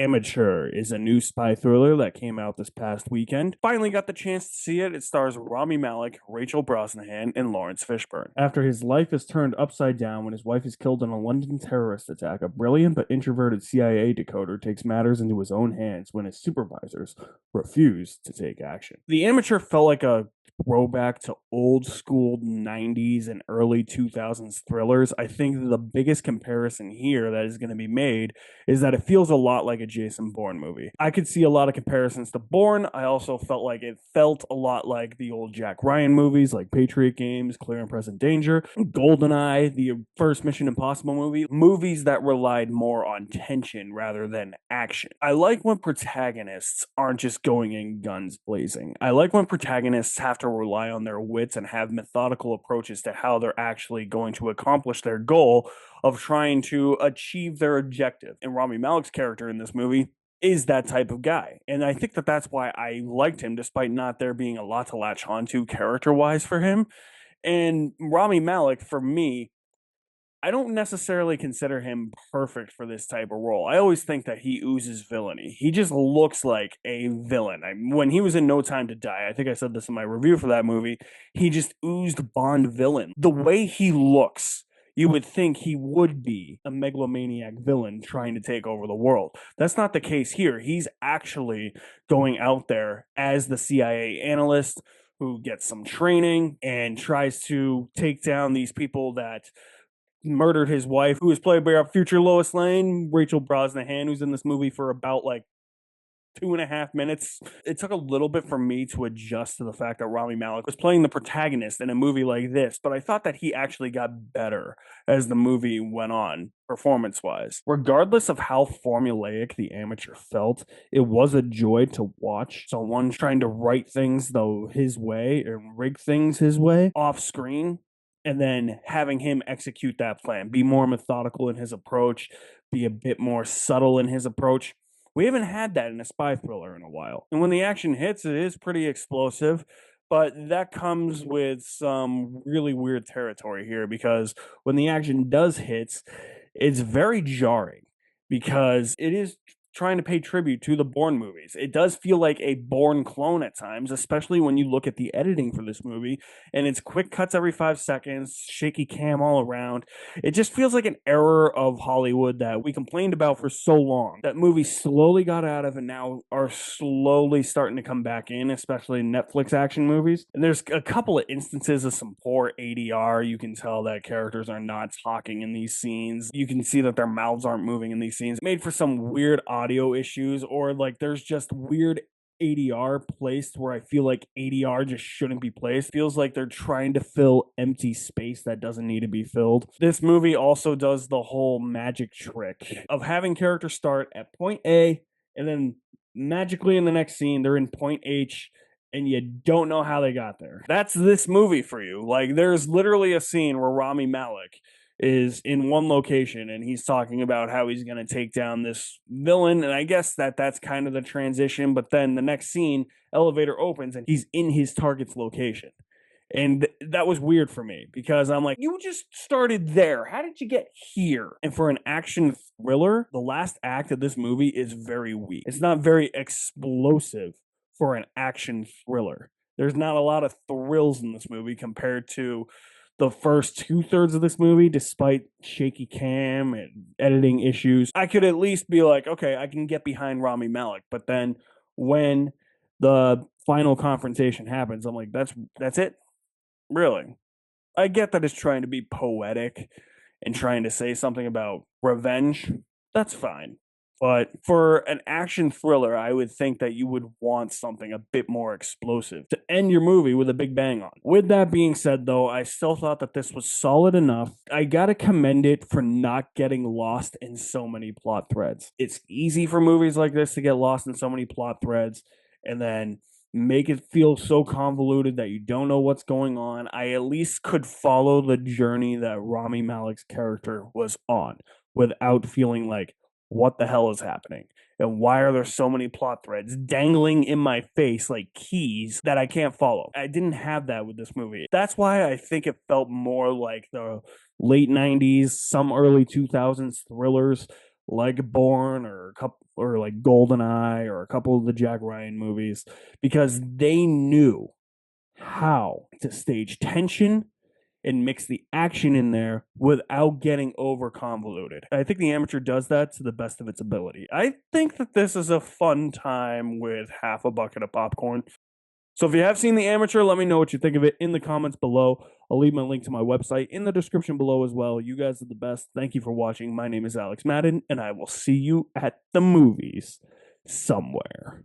Amateur is a new spy thriller that came out this past weekend. Finally got the chance to see it. It stars Rami Malek, Rachel Brosnahan, and Lawrence Fishburne. After his life is turned upside down when his wife is killed in a London terrorist attack, a brilliant but introverted CIA decoder takes matters into his own hands when his supervisors refuse to take action. The Amateur felt like a throwback to old school 90s and early 2000s thrillers. I think the biggest comparison here that is going to be made is that it feels a lot like a Jason Bourne movie. I could see a lot of comparisons to Bourne. I also felt like it felt a lot like the old Jack Ryan movies like Patriot Games, Clear and Present Danger, GoldenEye, the first Mission Impossible movie, movies that relied more on tension rather than action. I like when protagonists aren't just going in guns blazing. I like when protagonists have to rely on their wits and have methodical approaches to how they're actually going to accomplish their goal of trying to achieve their objective. And Rami Malek's character in this movie is that type of guy. And I think that that's why I liked him, despite not there being a lot to latch onto character-wise for him. And Rami Malek, for me, I don't necessarily consider him perfect for this type of role. I always think that he oozes villainy. He just looks like a villain. When he was in No Time to Die, I think I said this in my review for that movie, he just oozed Bond villain. The way he looks, you would think he would be a megalomaniac villain trying to take over the world. That's not the case here. He's actually going out there as the CIA analyst who gets some training and tries to take down these people that murdered his wife, who was played by our future Lois Lane, Rachel Brosnahan, who's in this movie for about like 2.5 minutes. It took a little bit for me to adjust to the fact that Rami Malek was playing the protagonist in a movie like this, but I thought that he actually got better as the movie went on, performance-wise. Regardless of how formulaic The Amateur felt, it was a joy to watch someone trying to write things though his way and rig things his way off screen, and then having him execute that plan, be more methodical in his approach, be a bit more subtle in his approach. We haven't had that in a spy thriller in a while. And when the action hits, it is pretty explosive, but that comes with some really weird territory here because when the action does hit, it's very jarring because it is trying to pay tribute to the Bourne movies. It does feel like a Bourne clone at times, especially when you look at the editing for this movie, and it's quick cuts every 5 seconds, shaky cam all around. It just feels like an error of Hollywood that we complained about for so long. That movies slowly got out of and now are slowly starting to come back in, especially Netflix action movies. And there's a couple of instances of some poor ADR. You can tell that characters are not talking in these scenes. You can see that their mouths aren't moving in these scenes. Made for some weird audio issues, or like there's just weird ADR placed where I feel like ADR just shouldn't be placed. Feels like they're trying to fill empty space that doesn't need to be filled. This movie also does the whole magic trick of having characters start at point A and then magically in the next scene they're in point H and you don't know how they got there. That's this movie for you. Like there's literally a scene where Rami Malek is in one location and he's talking about how he's going to take down this villain, and I guess that's kind of the transition, but then the next scene, elevator opens and he's in his target's location. And that was weird for me because I'm like, you just started there. How did you get here? And for an action thriller, the last act of this movie is very weak. It's not very explosive for an action thriller. There's not a lot of thrills in this movie compared to the first 2/3 of this movie, despite shaky cam and editing issues. I could at least be like, okay, I can get behind Rami Malek. But then when the final confrontation happens, I'm like, that's it? Really? I get that it's trying to be poetic and trying to say something about revenge. That's fine. But for an action thriller, I would think that you would want something a bit more explosive to end your movie with a big bang on. With that being said, though, I still thought that this was solid enough. I gotta commend it for not getting lost in so many plot threads. It's easy for movies like this to get lost in so many plot threads and then make it feel so convoluted that you don't know what's going on. I at least could follow the journey that Rami Malek's character was on without feeling like, what the hell is happening? And why are there so many plot threads dangling in my face like keys that I can't follow? I didn't have that with this movie. That's why I think it felt more like the late 90s, some early 2000s thrillers like Bourne or or like GoldenEye or a couple of the Jack Ryan movies, because they knew how to stage tension and mix the action in there without getting over convoluted. I think The Amateur does that to the best of its ability. I think that this is a fun time with half a bucket of popcorn. So if you have seen The Amateur, let me know what you think of it in the comments below. I'll leave my link to my website in the description below as well. You guys are the best. Thank you for watching. My name is Alex Madden, and I will see you at the movies somewhere.